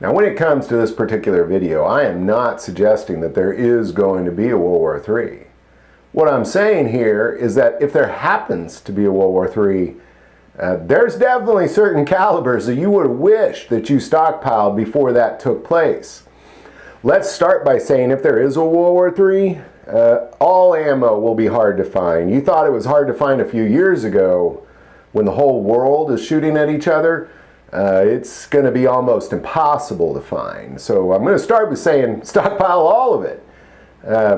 Now, when it comes to this particular video, I am not suggesting that there is going to be a World War III. What I'm saying here is that if there happens to be a World War III, there's definitely certain calibers that you would have wished that you stockpiled before that took place. Let's start by saying if there is a World War III, all ammo will be hard to find. You thought it was hard to find a few years ago when the whole world is shooting at each other. It's going to be almost impossible to find. So I'm going to start with saying stockpile all of it.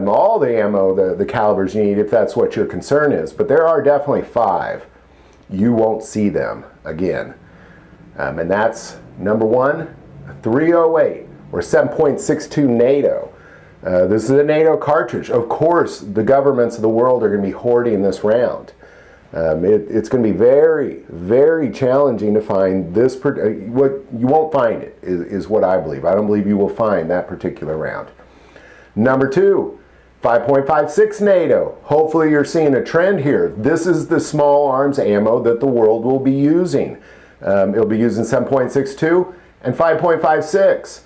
All the ammo, the calibers you need, if that's what your concern is. But there are definitely 5. You won't see them again. And that's number 1, 308 or 7.62 NATO. This is a NATO cartridge. Of course, the governments of the world are going to be hoarding this round. It's going to be very, very challenging to find this. What you won't find it is what I believe. I don't believe you will find that particular round. Number 2, 5.56 NATO. Hopefully you're seeing a trend here. This is the small arms ammo that the world will be using. It'll be using 7.62 and 5.56.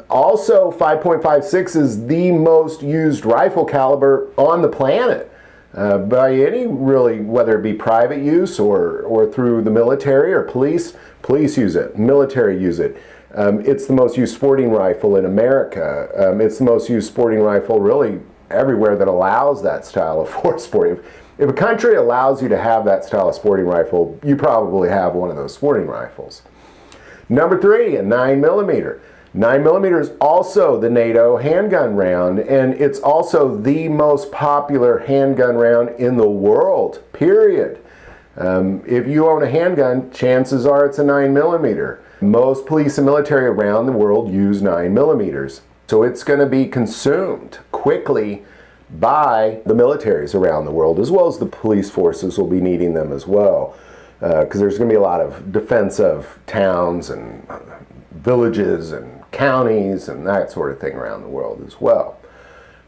Also, 5.56 is the most used rifle caliber on the planet. By any, really, whether it be private use or through the military or police use it, military use it. It's the most used sporting rifle in America. It's the most used sporting rifle really everywhere that allows that style of force sporting. If a country allows you to have that style of sporting rifle, you probably have one of those sporting rifles. Number 3, a 9mm. 9mm is also the NATO handgun round, and it's also the most popular handgun round in the world, period. If you own a handgun, chances are it's a 9mm. Most police and military around the world use 9mm. So it's going to be consumed quickly by the militaries around the world, as well as the police forces will be needing them as well. Because there's going to be a lot of defense of towns and villages and counties and that sort of thing around the world as well.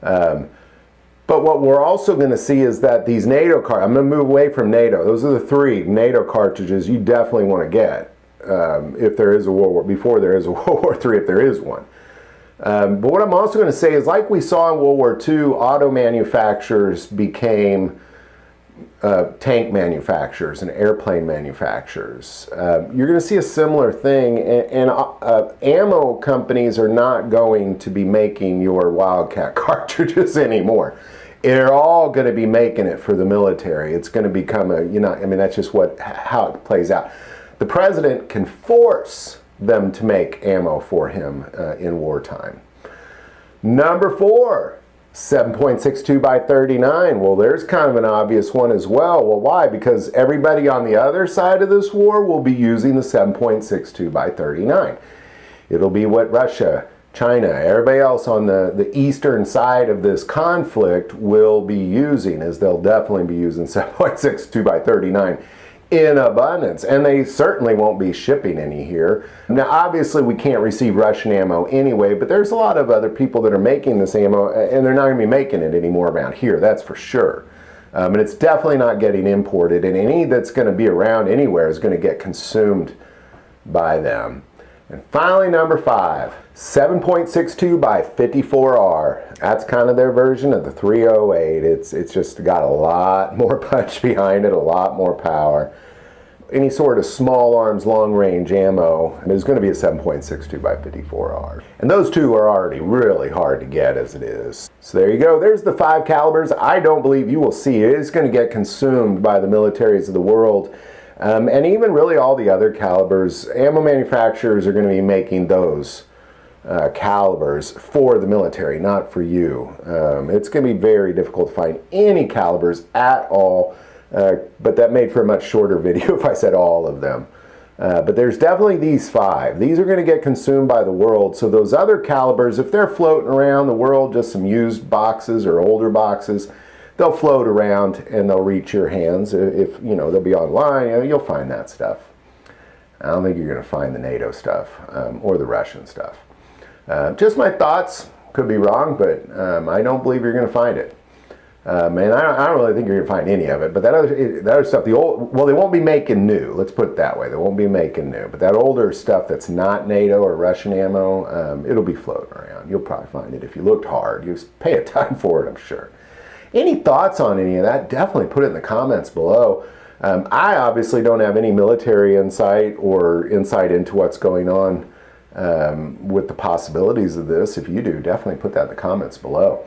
But what we're also going to see is that these NATO cartridges, I'm going to move away from NATO. Those are the 3 NATO cartridges you definitely want to get if there is a World War, before there is a World War III, if there is one. But what I'm also going to say is, like we saw in World War II, auto manufacturers became tank manufacturers and airplane manufacturers. You're going to see a similar thing, and ammo companies are not going to be making your Wildcat cartridges anymore. They're all going to be making it for the military. It's going to become a, I mean, that's just how it plays out. The president can force them to make ammo for him in wartime. Number 4, 7.62 by 39. Well, there's kind of an obvious one as well. Well, why? Because everybody on the other side of this war will be using the 7.62 by 39. It'll be what Russia, China, everybody else on the eastern side of this conflict will be using, as they'll definitely be using 7.62 by 39 in abundance, and they certainly won't be shipping any here. Now, obviously, we can't receive Russian ammo anyway, but there's a lot of other people that are making this ammo, and they're not going to be making it anymore around here, that's for sure. And it's definitely not getting imported, and any that's going to be around anywhere is going to get consumed by them. And finally, number 5, 7.62 by 54R. That's kind of their version of the 308. It's just got a lot more punch behind it, a lot more power. Any sort of small arms, long range ammo is going to be a 7.62 by 54R. And those 2 are already really hard to get as it is. So there you go. There's the 5 calibers. I don't believe you will see it. It's going to get consumed by the militaries of the world. And even really all the other calibers. Ammo manufacturers are going to be making those calibers for the military, not for you. It's going to be very difficult to find any calibers at all, but that made for a much shorter video if I said all of them. But there's definitely these 5. These are going to get consumed by the world, so those other calibers, if they're floating around the world, just some used boxes or older boxes, they'll float around and they'll reach your hands. If they'll be online, you'll find that stuff. I don't think you're going to find the NATO stuff or the Russian stuff. Just my thoughts, could be wrong, but I don't believe you're going to find it. And I don't really think you're going to find any of it. But that other stuff, they won't be making new. Let's put it that way. They won't be making new. But that older stuff that's not NATO or Russian ammo, it'll be floating around. You'll probably find it if you looked hard. You pay a ton for it, I'm sure. Any thoughts on any of that? Definitely put it in the comments below. I obviously don't have any military insight or insight into what's going on with the possibilities of this. If you do, definitely put that in the comments below.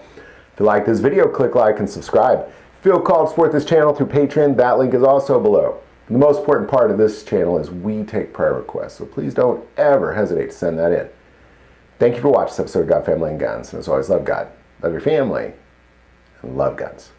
If you like this video, click like and subscribe. Feel called to support this channel through Patreon. That link is also below. The most important part of this channel is we take prayer requests, so please don't ever hesitate to send that in. Thank you for watching this episode of God, Family, and Guns. And as always, love God, love your family, and love guns.